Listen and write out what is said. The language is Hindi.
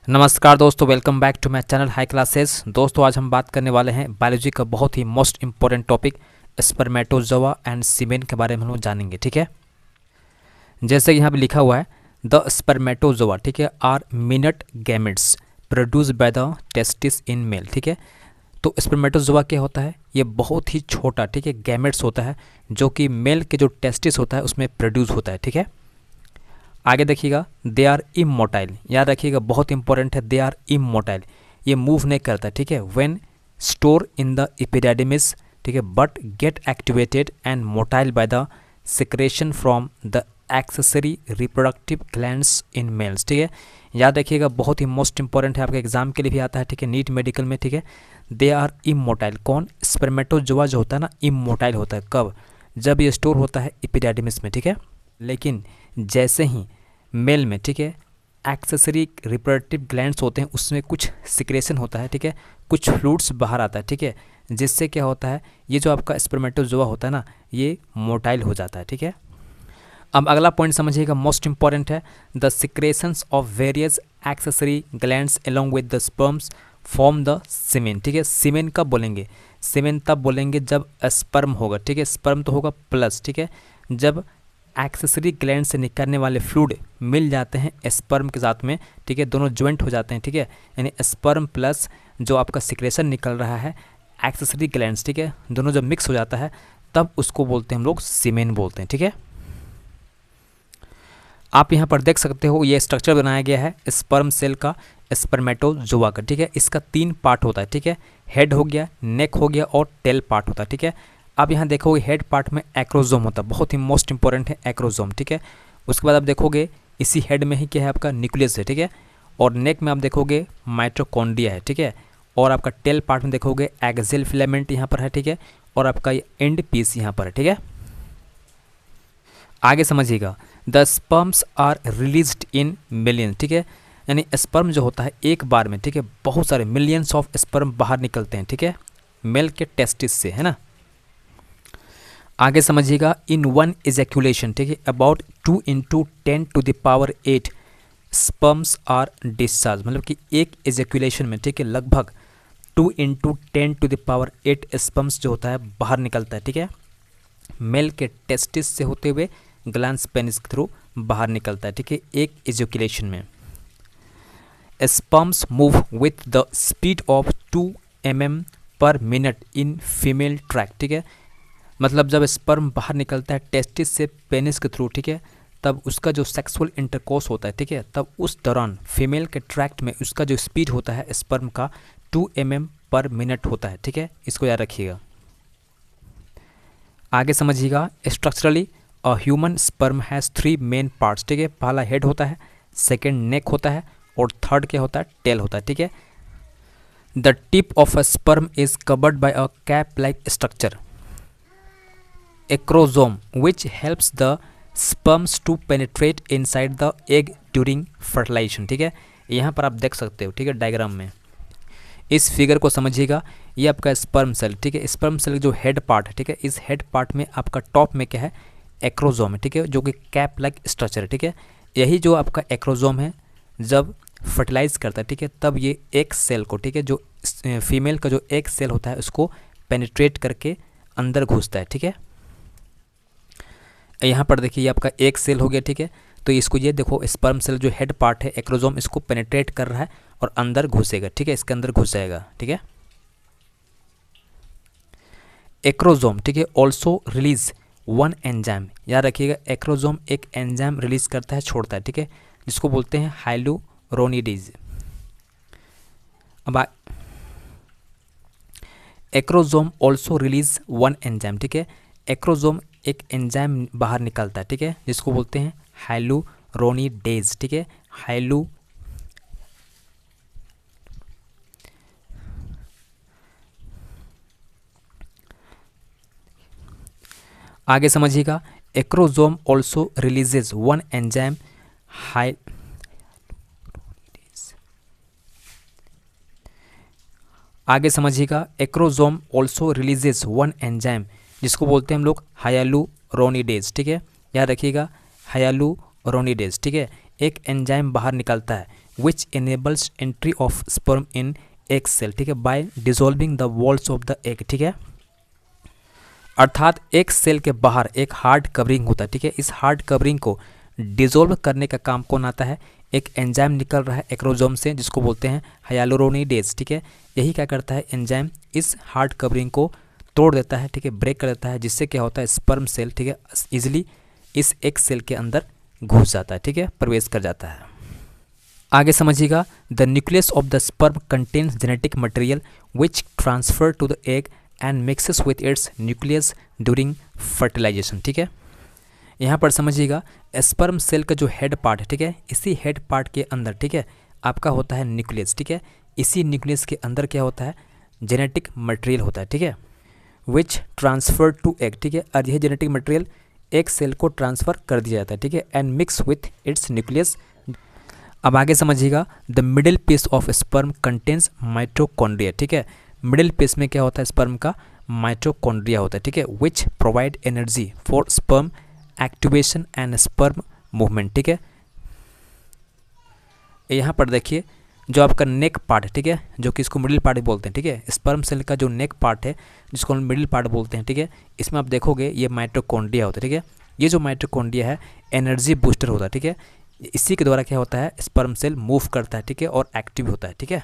नमस्कार दोस्तों, welcome back to my channel high classes. दोस्तों आज हम बात करने वाले हैं बायोलॉजी का बहुत ही most important topic spermatozoa and semen के बारे में हम लोग जानेंगे। ठीक है, जैसे यहाँ पे लिखा हुआ है द स्पर्मेटोजोआ, ठीक है, are minute gametes produced by the testis in male. ठीक है, तो स्पर्मेटोजोआ क्या होता है? ये बहुत ही छोटा, ठीक है, गैमेट्स होता है जो कि मेल के जो टेस्टिस होता है उसमें प्रोड्यूस होता है। ठीक है, आगे देखिएगा, दे आर इमोटाइल, याद रखिएगा बहुत इंपॉर्टेंट है, दे आर इमोटाइल, ये मूव नहीं करता। ठीक है, व्हेन स्टोर इन द एपिडेडिमिस, ठीक है, but get activated and motile by the secretion from the accessory reproductive glands in males. ठीक है, याद रखिएगा बहुत ही मोस्ट इंपॉर्टेंट है, आपके एग्जाम के लिए भी आता है। ठीक है, नीट मेडिकल में। ठीक है, दे आर इमोटाइल, कौन? स्पर्मेटोजोआ जो होता है ना, इमोटाइल होता है। कब? जब ये स्टोर होता है एपिडेडिमिस में। ठीक है, लेकिन जैसे ही मेल में, ठीक है, एक्सेसरी रिप्रोडक्टिव ग्लैंड्स होते हैं उसमें कुछ सिक्रेशन होता है। ठीक है, कुछ फ्लूइड्स बाहर आता है। ठीक है, जिससे क्या होता है, ये जो आपका स्पर्मेटोजोआ होता है ना, ये मोटाइल हो जाता है। ठीक है, अब अगला पॉइंट समझिएगा, मोस्ट इंपॉर्टेंट है, the secretions of various accessory glands along with the sperms form the semen. ठीक है, सीमेन कब बोलेंगे? सीमेन तब बोलेंगे जब स्पर्म होगा। ठीक है, स्पर्म तो होगा प्लस, ठीक है, जब एक्सेसरी ग्लैंड से निकलने वाले फ्लूइड मिल जाते हैं स्पर्म के साथ में। ठीक है, दोनों ज्वाइंट हो जाते हैं। ठीक है, यानी स्पर्म प्लस जो आपका सिक्रेशन निकल रहा है एक्सेसरी ग्लैंड्स, ठीक है, दोनों जब मिक्स हो जाता है तब उसको बोलते हैं हम लोग सीमेन बोलते हैं। ठीक है, आप यहाँ पर देख सकते हो ये स्ट्रक्चर बनाया गया है स्पर्म सेल का, स्पर्मेटोजोआ का। ठीक है, इसका 3 पार्ट होता है। ठीक है, हेड हो गया, नेक हो गया और टेल पार्ट होता है। ठीक है, अब यहाँ देखोगे हेड पार्ट में एक्रोजोम होता है, बहुत ही मोस्ट इंपॉर्टेंट है एक्रोजोम। ठीक है, उसके बाद आप देखोगे इसी हेड में ही क्या है, आपका न्यूक्लियस है। ठीक है, और नेक में आप देखोगे माइटोकॉन्ड्रिया है। ठीक है, और आपका टेल पार्ट में देखोगे एक्सियल फिलामेंट यहाँ पर है। ठीक है, और आपका एंड पीस यहाँ पर है। ठीक है, आगे समझिएगा, the sperms are released in million. ठीक है, यानी स्पर्म जो होता है एक बार में, ठीक है, बहुत सारे मिलियंस ऑफ स्पर्म बाहर निकलते हैं। ठीक है, मेल के टेस्टिस से, है ना। आगे समझिएगा, इन वन इजैक्यूलेशन, ठीक है, अबाउट 2 × 10⁸ स्पर्म्स आर डिस्चार्ज, मतलब कि एक इजैक्यूलेशन में, ठीक है, लगभग 2 × 10⁸ स्पर्म्स जो होता है बाहर निकलता है। ठीक है, मेल के टेस्टिस से होते हुए ग्लैंड्स पेनिस के थ्रू बाहर निकलता है। ठीक है, एक इजैक्यूलेशन में। Sperms move with the speed of 2 mm/min in female track. ठीक है, मतलब जब स्पर्म बाहर निकलता है टेस्टिस से पेनिस के थ्रू, ठीक है, तब उसका जो सेक्सुअल इंटरकोर्स होता है, ठीक है, तब उस दौरान फीमेल के ट्रैक्ट में उसका जो स्पीड होता है स्पर्म का 2 mm/min होता है। ठीक है, इसको याद रखिएगा। आगे समझिएगा, structurally a human sperm has 3 main parts. ठीक है, पहला हेड होता है, सेकेंड नेक होता है और थर्ड क्या होता है, टेल होता है। ठीक है, the tip of a sperm is covered by a cap like structure acrosome which helps the sperms to penetrate inside the egg during fertilization। ठीक है, यहाँ पर आप देख सकते हो, ठीक है, डायग्राम में इस फिगर को समझिएगा, ये आपका स्पर्म सेल। ठीक है, स्पर्म सेल जो हेड पार्ट है, ठीक है, इस हेड पार्ट में आपका टॉप में क्या है, एक्रोजोम है। ठीक है, जो कि कैप लाइक स्ट्रक्चर है। ठीक है, यही जो आपका एक्रोजोम है जब फर्टिलाइज करता है, ठीक है, तब ये एक सेल को, ठीक है, जो फीमेल का जो एक सेल होता है उसको पेनिट्रेट करके अंदर घुसता है। ठीक है, यहाँ पर देखिए ये आपका एक सेल हो गया। ठीक है, तो इसको ये देखो, स्पर्म सेल जो हेड पार्ट है एक्रोजोम इसको पेनिट्रेट कर रहा है और अंदर घुसेगा। ठीक है, इसके अंदर घुस जाएगा। ठीक है, एक्रोजोम, ठीक है, ऑल्सो रिलीज 1 एंजाइम, याद रखिएगा, एक्रोजोम एक एंजाइम रिलीज करता है, छोड़ता है। ठीक है, जिसको बोलते हैं हाइलुरोनिडेज। अब एक्रोजोम ऑल्सो रिलीज 1 एंजाइम। ठीक है, एक्रोजोम एक एंजाइम बाहर निकलता है। ठीक है, जिसको बोलते हैं हाइलुरोनिडेज। ठीक है, आगे समझिएगा, एक्रोजोम ऑल्सो रिलीजेज 1 एंजाइम आगे समझिएगा, एक्रोजोम ऑल्सो रिलीजेज 1 एंजाइम जिसको बोलते हैं हम लोग हाइलुरोनिडेज। ठीक है, याद रखिएगा, हाइलुरोनिडेज। ठीक है, एक एंजाइम बाहर निकलता है which enables entry of sperm in egg cell, ठीक है, by dissolving the walls of the egg, ठीक है। अर्थात एक सेल के बाहर एक हार्ड कवरिंग होता है, ठीक है। इस हार्ड कवरिंग को डिसॉल्व करने का काम कौन आता है? एक एंजाइम निकल रहा है एक्रोजोम से, जिसको बोलते हैं हाइलुरोनिडेज, ठीक है। यही क्या करता है, एंजाइम इस हार्ड कवरिंग को तोड़ देता है, ठीक है, ब्रेक कर देता है, जिससे क्या होता है, स्पर्म सेल, ठीक है, इजिली इस एक सेल के अंदर घुस जाता है, ठीक है, प्रवेश कर जाता है। आगे समझिएगा, the nucleus of the sperm contains genetic material which transfer to the egg and mixes with its nucleus during fertilisation, ठीक है। यहाँ पर समझिएगा, स्पर्म सेल का जो हेड पार्ट है, ठीक है, इसी हेड पार्ट के अंदर, ठीक है, आपका होता है न्यूक्लियस, ठीक है। इसी न्यूक्लियस के अंदर क्या होता है, जेनेटिक मटेरियल होता है, ठीक है, विच ट्रांसफर टू एग, ठीक है। और यह जेनेटिक मटेरियल एक सेल को ट्रांसफ़र कर दिया जाता है, ठीक है, and mix with its nucleus. अब आगे समझिएगा, the middle piece of sperm contains mitochondria, ठीक है। मिडिल पीस में क्या होता है, स्पर्म का माइटोकॉन्ड्रिया होता है, ठीक है, which provide energy for sperm activation and sperm movement, ठीक है। यहाँ पर देखिए, जो आपका नेक पार्ट है, ठीक है, जो कि इसको मिडिल पार्ट बोलते हैं, ठीक है, स्पर्म सेल का जो नेक पार्ट है, जिसको हम मिडिल पार्ट बोलते हैं, ठीक है, इसमें आप देखोगे ये माइटोकॉन्ड्रिया होता है, ठीक है। ये जो माइटोकॉन्ड्रिया है एनर्जी बूस्टर होता है, ठीक है। इसी के द्वारा क्या होता है, स्पर्म सेल मूव करता है, ठीक है, और एक्टिव होता है, ठीक है।